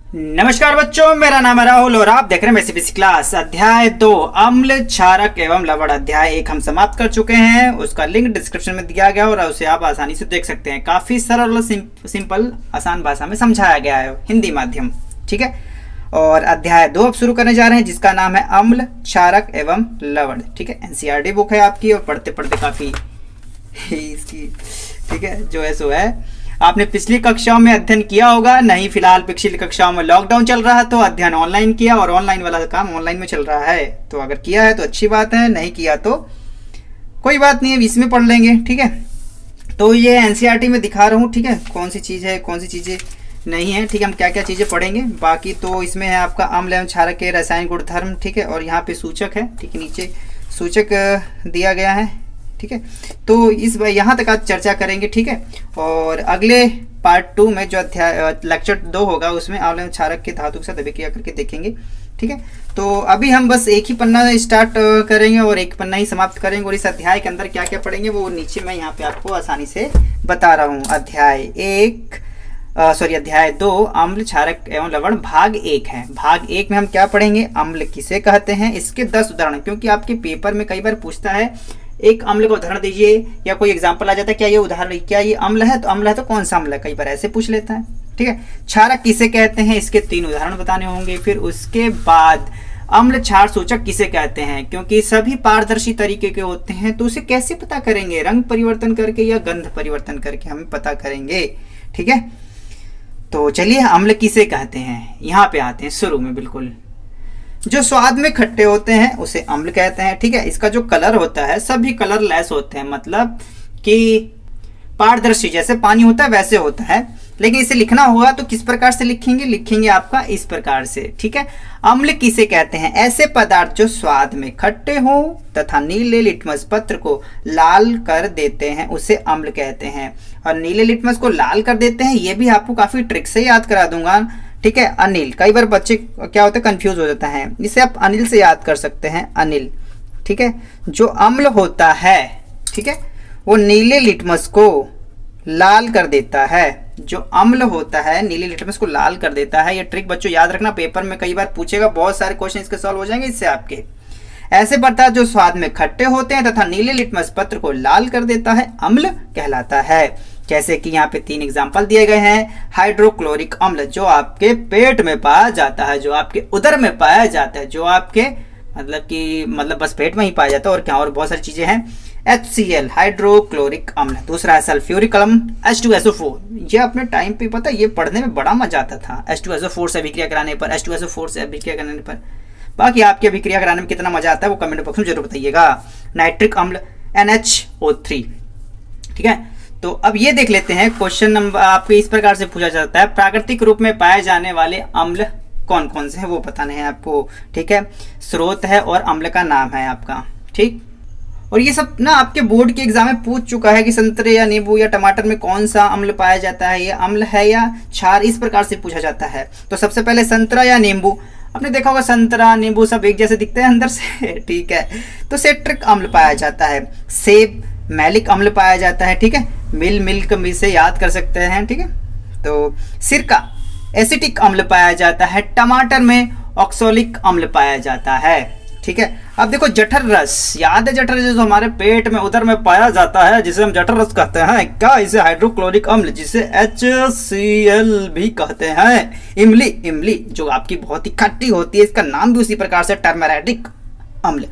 नमस्कार बच्चों, मेरा नाम है राहुल और आप देख रहे हैं मेसिपिस क्लास। अध्याय 2 अम्ल क्षारक एवं लवण अध्याय 1 हम समाप्त कर चुके हैं। उसका लिंक डिस्क्रिप्शन में दिया गया और उसे आप आसानी से देख सकते हैं। काफी सरल और सिंपल आसान भाषा में समझाया गया है, हिंदी माध्यम। ठीक है, और अध्याय 2 अब शुरू करने जा रहे हैं जिसका नाम है अम्ल क्षारक एवं लवण। ठीक है, एनसीईआरटी बुक है आपकी और पढ़ते पढ़ते काफी इसकी ठीक है जो है सो है। आपने पिछली कक्षाओं में अध्ययन किया होगा, नहीं फिलहाल पिछली कक्षाओं में लॉकडाउन चल रहा है तो अध्ययन ऑनलाइन किया और ऑनलाइन वाला काम ऑनलाइन में चल रहा है। तो अगर किया है तो अच्छी बात है, नहीं किया तो कोई बात नहीं है, इसमें पढ़ लेंगे। ठीक है, तो ये एनसीईआरटी में दिखा रहा हूँ। ठीक है, कौन सी चीज़ है कौन सी चीज़ें नहीं है। ठीक है, हम क्या क्या चीज़ें पढ़ेंगे। बाकी तो इसमें है आपका अम्ल एवं क्षारक के रासायनिक गुणधर्म। ठीक है, और यहाँ पे सूचक है। ठीक है, नीचे सूचक दिया गया है। ठीक है, तो इस यहाँ तक आज चर्चा करेंगे। ठीक है, और अगले पार्ट 2 में जो अध्याय लेक्चर 2 होगा उसमें अम्ल एवं क्षारक के धातु के साथ अभिक्रिया करके देखेंगे। ठीक है, तो अभी हम बस एक ही पन्ना स्टार्ट करेंगे और एक पन्ना ही समाप्त करेंगे और इस अध्याय के अंदर क्या क्या पढ़ेंगे वो नीचे मैं यहाँ पे आपको आसानी से बता रहा हूँ। अध्याय 2 अम्ल क्षारक एवं लवण भाग 1 है। भाग 1 में हम क्या पढ़ेंगे, अम्ल किसे कहते हैं, इसके 10 उदाहरण। क्योंकि आपके पेपर में कई बार पूछता है एक अम्ल का उदाहरण दीजिए या कोई एग्जाम्पल आ जाता है, क्या ये उदाहरण, क्या ये अम्ल है, तो अम्ल है तो कौन सा अम्ल है, कई बार ऐसे पूछ लेता है। ठीक है, क्षारक किसे कहते हैं, इसके 3 उदाहरण बताने होंगे। फिर उसके बाद अम्ल क्षार सूचक किसे कहते हैं, क्योंकि सभी पारदर्शी तरीके के होते हैं तो उसे कैसे पता करेंगे, रंग परिवर्तन करके या गंध परिवर्तन करके हमें पता करेंगे। ठीक है, तो चलिए अम्ल किसे कहते हैं यहाँ पे आते हैं शुरू में। बिल्कुल जो स्वाद में खट्टे होते हैं उसे अम्ल कहते हैं। ठीक है, इसका जो कलर होता है सभी कलरलेस होते हैं, मतलब कि पारदर्शी, जैसे पानी होता है वैसे होता है। लेकिन इसे लिखना होगा तो किस प्रकार से लिखेंगे आपका इस प्रकार से। ठीक है, अम्ल किसे कहते हैं, ऐसे पदार्थ जो स्वाद में खट्टे हो तथा नीले लिटमस पत्र को लाल कर देते हैं उसे अम्ल कहते हैं। और नीले लिटमस को लाल कर देते हैं ये भी आपको काफी ट्रिक से याद करा दूंगा। ठीक है, अनिल, कई बार बच्चे क्या होता है कंफ्यूज हो जाता है, इसे आप अनिल से याद कर सकते हैं, अनिल। ठीक है, जो अम्ल होता है, ठीक है, वो नीले लिटमस को लाल कर देता है। जो अम्ल होता है नीले लिटमस को लाल कर देता है। ये ट्रिक बच्चों याद रखना, पेपर में कई बार पूछेगा, बहुत सारे क्वेश्चन इसके सॉल्व हो जाएंगे इससे आपके। ऐसे पदार्थ जो स्वाद में खट्टे होते हैं तथा नीले लिटमस पत्र को लाल कर देता है अम्ल कहलाता है। जैसे कि यहाँ पे 3 एग्जाम्पल दिए गए हैं। हाइड्रोक्लोरिक अम्ल जो आपके पेट में पाया जाता है, जो आपके उदर में पाया जाता है, जो आपके मतलब बस पेट में ही पाया जाता है, और क्या और बहुत सारी चीजें हैं। HCl हाइड्रोक्लोरिक अम्ल। दूसरा है सल्फ्यूरिक अम्ल H2SO4। ये अपने टाइम पे पता ये पढ़ने में बड़ा मजा आता था, H2SO4 से अभिक्रिया कराने पर, H2SO4 से अभिक्रिया कराने पर। बाकी आपकी अभिक्रिया कराने में कितना मजा आता है वो कमेंट बॉक्स में जरूर बताइएगा। नाइट्रिक अम्ल NHO3। ठीक है, तो अब ये देख लेते हैं क्वेश्चन नंबर आपके इस प्रकार से पूछा जाता है, प्राकृतिक रूप में पाए जाने वाले अम्ल कौन कौन से हैं वो बताने हैं आपको। ठीक है, स्रोत है और अम्ल का नाम है आपका। ठीक, और ये सब ना आपके बोर्ड के एग्जाम में पूछ चुका है कि संतरे या नींबू या टमाटर में कौन सा अम्ल पाया जाता है, ये अम्ल है या क्षार, इस प्रकार से पूछा जाता है। तो सबसे पहले संतरा या नींबू, आपने देखा होगा संतरा नींबू सब एक जैसे दिखते हैं अंदर से। ठीक है, तो सिट्रिक अम्ल पाया जाता है। सेब मैलिक अम्ल पाया जाता है। ठीक है, मिल्क से याद कर सकते हैं। ठीक है, तो सिरका एसिटिक अम्ल पाया जाता है। टमाटर में ऑक्सोलिक अम्ल पाया जाता है। ठीक है, अब देखो जठर रस, याद है जठर रस जो हमारे पेट में उदर में पाया जाता है जिसे हम जठर रस कहते हैं। क्या इसे हाइड्रोक्लोरिक अम्ल जिसे HCl भी कहते हैं। इमली जो आपकी बहुत ही खट्टी होती है, इसका नाम भी उसी प्रकार से टर्मरिक अम्ल।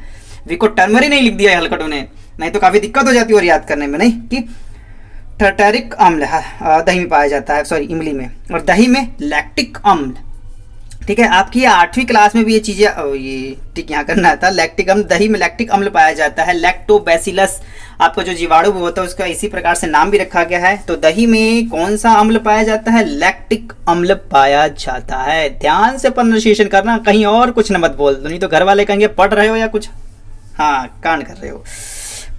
विको टर्मरी नहीं लिख दिया है हलकट ने, नहीं तो काफी दिक्कत हो जाती है और याद करने में। नहीं कि टर्टरिक अम्ल दही में पाया जाता है, सॉरी इमली में। और दही में लैक्टिक अम्ल। ठीक है, आपकी 8वीं क्लास में भी ये चीजें ये ठीक यहाँ करना था। लैक्टिक अम्ल, दही में लैक्टिक अम्ल पाया जाता है। लैक्टोबैसिलस आपका जो जीवाणु होता है उसका इसी प्रकार से नाम भी रखा गया है। तो दही में कौन सा अम्ल पाया जाता है, लैक्टिक अम्ल पाया जाता है। ध्यान से प्रोनाउंसिएशन करना, कहीं और कुछ न मत बोल दो, नहीं तो घर वाले कहेंगे पढ़ रहे हो या कुछ कांड कर रहे हो।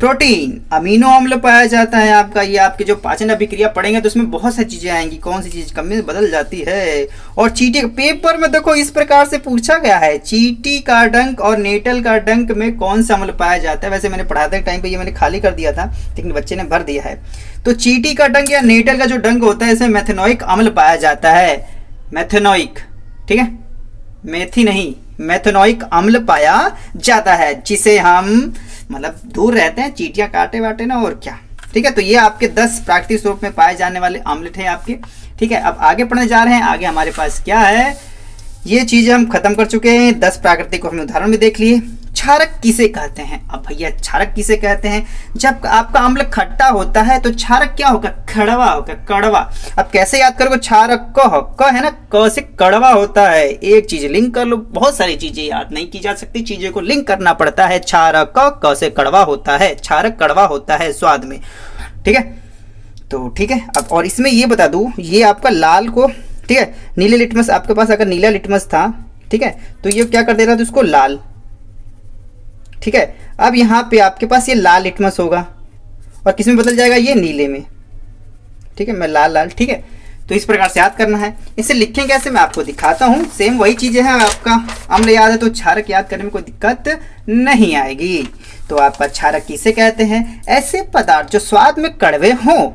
प्रोटीन अमीनो अम्ल पाया जाता है आपका। ये आपके जो पाचन अभिक्रिया पढ़ेंगे तो उसमें बहुत सारी चीजें आएंगी, कौन सी चीज कम में बदल जाती है। और चीटी पेपर में देखो इस प्रकार से पूछा गया है, चीटी का डंक और नेटल का डंक में कौन सा अम्ल पाया जाता है। वैसे मैंने पढ़ाते टाइम पे ये मैंने खाली कर दिया था लेकिन बच्चे ने भर दिया है। तो चीटी का डंक या नेटल का जो डंक होता है इसमें मेथेनोइक अम्ल पाया जाता है। मेथेनोइक ठीक है, मेथी नहीं, मेथनोइक अम्ल पाया जाता है, जिसे हम मतलब दूर रहते हैं, चींटियां काटे वाटे ना, और क्या। ठीक है, तो ये आपके 10 प्राकृतिक स्वरूप में पाए जाने वाले अम्ल थे आपके। ठीक है, अब आगे पढ़ने जा रहे हैं। आगे हमारे पास क्या है, ये चीजें हम खत्म कर चुके हैं। 10 प्राकृतिक को हमने उदाहरण भी देख लिए। क्षारक किसे कहते हैं? अब भैया क्षारक किसे कहते हैं? जब आपका अम्ल खट्टा होता है तो क्षारक क्या होगा? कड़वा होगा, कड़वा। अब कैसे याद करोगे? क्षारक क है ना, क से कड़वा होता है। एक चीज लिंक कर लो, बहुत सारी चीजें याद नहीं की जा सकती, चीजें को लिंक करना पड़ता है। क्षारक क से कड़वा होता है, क्षारक कड़वा होता है स्वाद में। ठीक है, तो ठीक है। अब और इसमें ये बता दूं, ये आपका लाल को, ठीक है, नीले लिटमस, आपके पास अगर नीला लिटमस था, ठीक है, तो ये क्या कर दे रहा था उसको? लाल। ठीक है, अब यहाँ पे आपके पास ये लाल लिटमस होगा और किस में बदल जाएगा? ये नीले में। ठीक है, मैं लाल लाल। ठीक है, तो इस प्रकार से याद करना है। इसे लिखें कैसे, मैं आपको दिखाता हूँ। सेम वही चीजें हैं, आपका अम्ल याद है तो क्षारक याद करने में कोई दिक्कत नहीं आएगी। तो आपका क्षारक किसे कहते हैं? ऐसे पदार्थ जो स्वाद में कड़वे हों।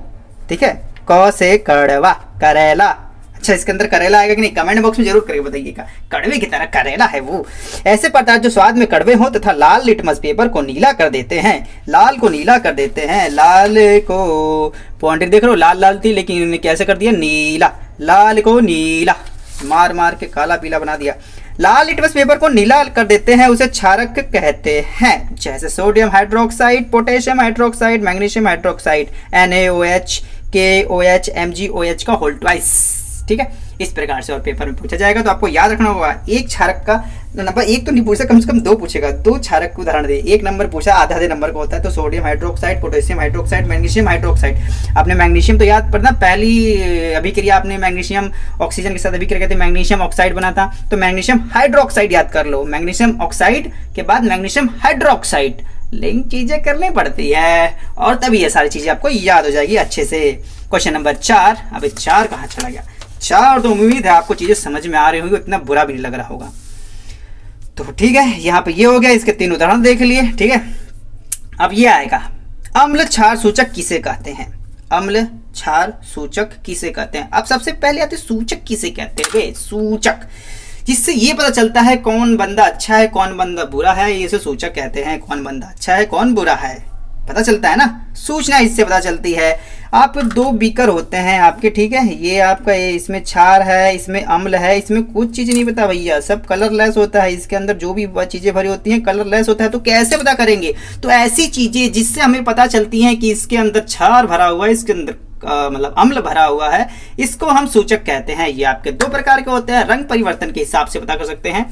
ठीक है, क से कड़वा, करेला। अच्छा, इसके अंदर करेला आएगा कि नहीं, कमेंट बॉक्स में जरूर करके बताइएगा। कड़वे की तरह करेला है वो। ऐसे पदार्थ जो स्वाद में कड़वे हों तथा लाल लिटमस पेपर को नीला कर देते हैं। लाल को नीला कर देते हैं। लाल को पॉइंट देख लो, लाल लाल थी लेकिन इन्होंने कैसे कर दिया? नीला। लाल को नीला मार मार के काला पीला बना दिया। लाल लिटमस पेपर को नीला कर देते हैं, उसे क्षारक कहते हैं। जैसे sodium hydroxide, potassium hydroxide, magnesium hydroxide, NaOH, KOH, MgOH का होल ट्वाइस। ठीक है, इस प्रकार से और पेपर में पूछा जाएगा तो आपको याद रखना होगा। एक क्षारक का नंबर एक तो नहीं पूछा, कम से कम 2 पूछेगा। 2 क्षारक को उदाहरण दे। 1 नंबर पूछा, आधे नंबर का होता है, तो sodium hydroxide, potassium hydroxide, magnesium hydroxide. आपने मैग्नीशियम तो याद पड़ना, पहली अभिक्रिया आपने मैग्नीशियम ऑक्सीजन के साथ अभिक्रिया करते मैग्नीशियम ऑक्साइड बना था, तो मैग्नीशियम हाइड्रोक्साइड याद कर लो। मैग्नीशियम ऑक्साइड के बाद मैग्नीशियम हाइड्रोक्साइड, लिंक चीजें करनी पड़ती है और तभी ये सारी चीजें आपको याद हो जाएगी अच्छे से। Question number 4। अभी 4 कहाँ चला गया? 4 तो उम्मीद है आपको चीजें समझ में आ रही होंगी, इतना बुरा भी नहीं लग रहा होगा। तो ठीक है, यहाँ पे ये हो गया, इसके 3 उदाहरण देख लिए। ठीक है, अब ये आएगा, अम्ल क्षार सूचक किसे कहते हैं? अम्ल क्षार सूचक किसे कहते हैं? अब सबसे पहले आते सूचक किसे कहते हैं? सूचक, जिससे ये पता चलता है कौन बंदा अच्छा है कौन बंदा बुरा है, ये सूचक कहते हैं। कौन बंदा अच्छा है कौन बुरा है पता चलता है ना, सूचना इससे पता चलती है। आप 2 बीकर होते हैं आपके, ठीक है, ये आपका इसमें क्षार है, इसमें अम्ल है, इसमें कुछ चीज नहीं पता भैया, सब कलरलेस होता है। इसके अंदर जो भी चीजें भरी होती हैं कलरलेस होता है, तो कैसे पता करेंगे? तो ऐसी चीजें जिससे हमें पता चलती हैं कि इसके अंदर क्षार भरा हुआ है, इसके अंदर मतलब अम्ल भरा हुआ है, इसको हम सूचक कहते हैं। ये आपके 2 प्रकार के होते हैं। रंग परिवर्तन के हिसाब से पता कर सकते हैं।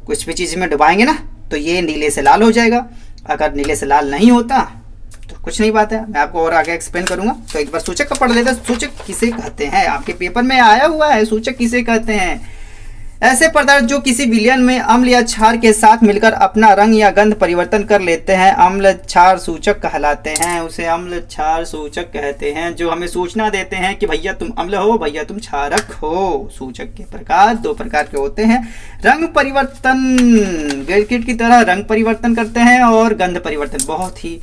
कुछ भी चीज में डुबाएंगे ना तो ये नीले से लाल हो जाएगा, अगर नीले से लाल नहीं होता तो कुछ नहीं बात है, मैं आपको और आगे एक्सप्लेन करूंगा। तो एक बार सूचक का पढ़ लेते हैं। सूचक किसे कहते हैं? आपके पेपर में आया हुआ है, सूचक किसे कहते हैं? ऐसे पदार्थ जो किसी विलयन में अम्ल या क्षार के साथ मिलकर अपना रंग या गंध परिवर्तन कर लेते हैं, अम्ल क्षार सूचक कहलाते हैं। उसे अम्ल क्षार सूचक कहते हैं, जो हमें सूचना देते हैं कि भैया तुम अम्ल हो, भैया तुम क्षारक हो। सूचक के प्रकार 2 प्रकार के होते हैं। रंग परिवर्तन, गिरगिट की तरह रंग परिवर्तन करते हैं, और गंध परिवर्तन बहुत ही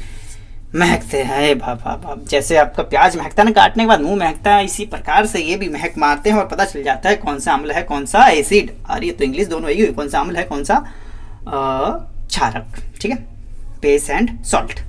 महकते हैं। भाप जैसे आपका प्याज महकता है ना, काटने के बाद मुंह महकता है, इसी प्रकार से ये भी महक मारते हैं और पता चल जाता है कौन सा अम्ल है कौन सा एसिड। और ये तो इंग्लिश दोनों ही, कौन सा अम्ल है कौन सा क्षारक। ठीक है, बेस एंड सॉल्ट।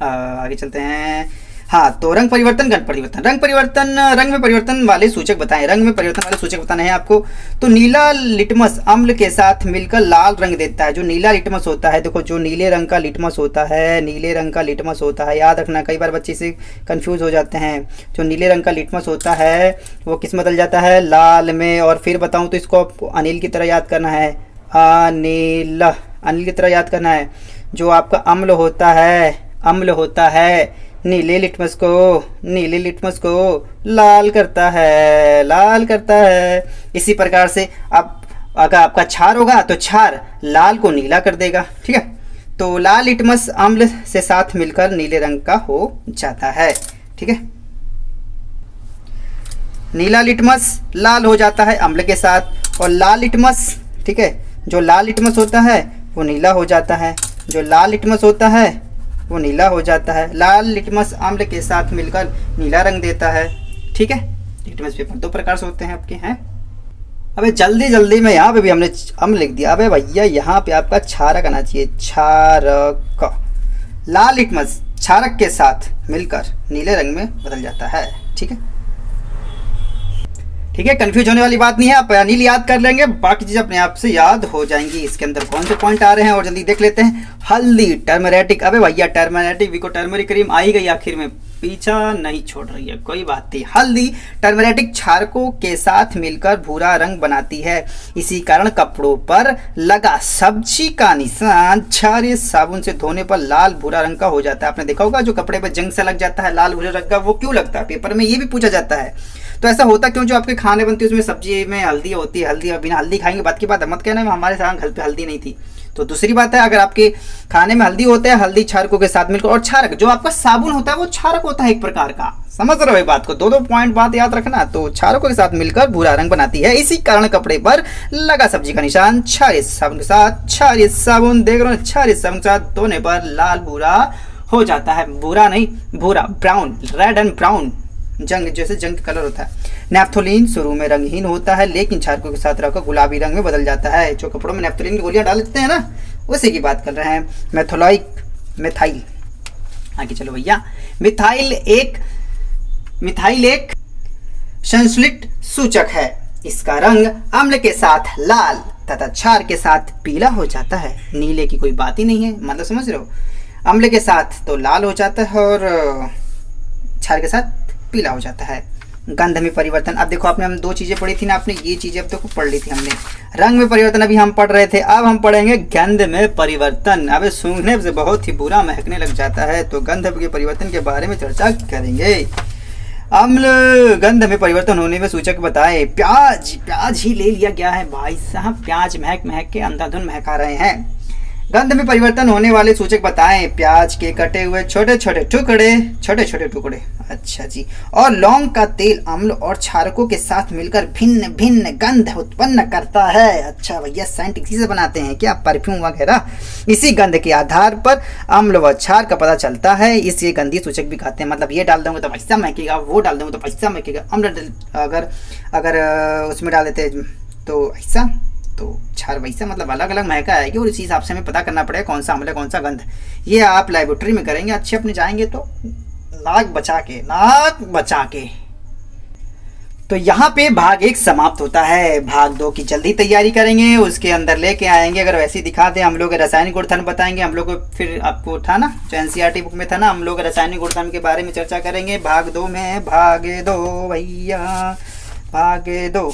आगे चलते हैं। हाँ, तो रंग परिवर्तन गंध परिवर्तन। रंग परिवर्तन, रंग में परिवर्तन वाले सूचक बताएं। रंग में परिवर्तन वाले सूचक बताने हैं आपको। तो नीला लिटमस अम्ल के साथ मिलकर लाल रंग देता है। जो नीला लिटमस होता है, देखो जो नीले रंग का लिटमस होता है, नीले रंग का लिटमस होता है, याद रखना, कई बार बच्चे से कंफ्यूज हो जाते हैं। जो नीले रंग का लिटमस होता है वो किस में बदल जाता है? लाल में। और फिर बताऊँ तो इसको अनिल की तरह याद करना है, अनिल, अनिल की तरह याद करना है। जो आपका अम्ल होता है नीले लिटमस को लाल करता है। इसी प्रकार से अब अगर आपका क्षार होगा तो क्षार लाल को नीला कर देगा। ठीक है, तो लाल लिटमस अम्ल से साथ मिलकर नीले रंग का हो जाता है। ठीक है, नीला लिटमस लाल हो जाता है अम्ल के साथ, और लाल लिटमस, ठीक है, जो लाल लिटमस होता है वो नीला हो जाता है। जो लाल लिटमस होता है वो नीला हो जाता है। लाल लिटमस अम्ल के साथ मिलकर नीला रंग देता है। ठीक है, लिटमस पेपर 2 प्रकार से होते हैं आपके हैं। अबे जल्दी जल्दी में यहाँ पे भी हमने अम्ल लिख दिया। अबे भैया यहाँ पे आपका क्षारक आना चाहिए, क्षारक। लाल लिटमस क्षारक के साथ मिलकर नीले रंग में बदल जाता है। ठीक है, ठीक है, कंफ्यूज होने वाली बात नहीं है। आप अनिल याद कर लेंगे, बाकी चीज़ अपने आप से याद हो जाएंगी। इसके अंदर कौन से पॉइंट आ रहे हैं और जल्दी देख लेते हैं। हल्दी टर्मरेटिक, अबे भैया टर्मरेटिक विको टर्मरिक क्रीम आई गई आखिर में, पीछा नहीं छोड़ रही है, कोई बात नहीं। हल्दी टर्मरेटिक क्षारकों के साथ मिलकर भूरा रंग बनाती है, इसी कारण कपड़ों पर लगा सब्जी का निशान क्षारीय साबुन से धोने पर लाल भूरा रंग का हो जाता है। आपने देखा होगा जो कपड़े पर जंग से लग जाता है लाल भूरे रंग का, वो क्यों लगता है, पेपर में ये भी पूछा जाता है। तो ऐसा होता क्यों, जो आपके खाने बनते हैं उसमें सब्जी में हल्दी होती है, हल्दी और बिना हल्दी खाएंगे बात की बात है, मत कहना हमारे साथ घर पे हल्दी नहीं थी। तो दूसरी बात है, अगर आपके खाने में हल्दी होता है, हल्दी क्षारकों के साथ मिलकर, और क्षारक जो आपका साबुन होता है वो क्षारक होता है एक प्रकार का, समझ रहे हो ये बात को, दो पॉइंट बात याद रखना। तो क्षारकों के साथ मिलकर भूरा रंग बनाती है, इसी कारण कपड़े पर लगा सब्जी का निशान क्षारीय साबुन के साथ, क्षारीय साबुन देख रहे हो, क्षारीय साबुन के साथ धोने पर लाल भूरा हो जाता है। भूरा नहीं, भूरा, ब्राउन, रेड एंड ब्राउन, जंग जैसे जंग कलर होता है। नेफ्थोलीन शुरू में रंगहीन होता है, लेकिन क्षारकों के साथ रहकर गुलाबी रंग में बदल जाता है। जो कपड़ों में नेफ्थोलीन की गोलियां डाल देते हैं ना, उसी की बात कर रहे हैं। मिथाइल, आगे चलो भैया। मिथाइल एक संश्लिष्ट सूचक है, इसका रंग अम्ल के साथ लाल तथा क्षार के साथ पीला हो जाता है। नीले की कोई बात ही नहीं है, मतलब समझ रहे हो, अम्ल के साथ तो लाल हो जाता है और क्षार के साथ पीला हो जाता है। गंध में परिवर्तन, अब देखो आपने हम दो चीजें पढ़ी थी ना, आपने ये चीजें अब देखो पढ़ ली थी हमने। रंग में परिवर्तन अभी हम पढ़ रहे थे, अब हम पढ़ेंगे गंध में परिवर्तन। अब सूंघने से बहुत ही बुरा महकने लग जाता है, तो गंध के परिवर्तन के बारे में चर्चा करेंगे। अम्ल गंध में परिवर्तन होने में सूचक बताए। प्याज ही ले लिया गया है भाई साहब, प्याज महक के अंधाधुन महका रहे हैं। गंध में परिवर्तन होने वाले सूचक बताएं। प्याज के कटे हुए छोटे छोटे टुकड़े, अच्छा जी, और लौंग का तेल अम्ल और क्षारकों के साथ मिलकर भिन्न भिन्न गंध उत्पन्न करता है। अच्छा भैया, साइंटिफिक चीजें बनाते हैं क्या, परफ्यूम वगैरह। इसी गंध के आधार पर अम्ल व क्षार का पता चलता है, इसलिए गंधीय सूचक भी कहते हैं। मतलब ये डाल दूंगा तो ऐसा महकेगा, वो डाल दूंगा तो ऐसा महकेगा। अम्ल अगर उसमें डाल देते तो ऐसा, तो क्षार वैसा, मतलब अलग अलग महका आएगी, और इसी हिसाब से हमें पता करना पड़ेगा कौन सा अम्ल है कौन सा गंध। ये आप लेबोरेटरी में करेंगे, अच्छे अपने जाएंगे तो नाक बचा के। तो यहाँ पे भाग 1 समाप्त होता है। भाग 2 की जल्दी तैयारी करेंगे, उसके अंदर लेके आएंगे। अगर वैसे दिखा दें, हम लोग रासायनिक गुणधर्म बताएंगे, हम लोग को फिर आपको था ना जो एनसीईआरटी बुक में था ना, हम लोग रासायनिक गुणधर्म के बारे में चर्चा करेंगे। भाग 2 में, भागे 2 भैया, भागे 2,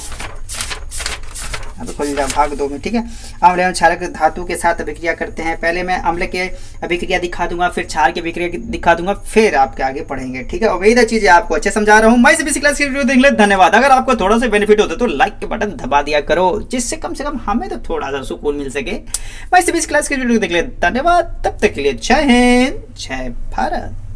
अब खोल जाओ भाग 2 में। ठीक है, अम्ल एवं क्षारक धातु के साथ अभिक्रिया करते हैं। पहले मैं अम्ल के अभिक्रिया दिखा दूंगा, फिर क्षार की अभिक्रिया दिखा दूंगा, फिर आपके आगे पढ़ेंगे। ठीक है, उम्मीद है चीजें आपको अच्छे समझा रहा हूँ। मैं इस क्लास की वीडियो देख ले, धन्यवाद। अगर आपको थोड़ा सा बेनिफिट होता तो लाइक के बटन दबा दिया करो, जिससे कम से कम हमें तो थोड़ा सा सुकून मिल सके। मैं इस क्लास की वीडियो देख ले, धन्यवाद। तब तक के लिए जय हिंद, जय भारत।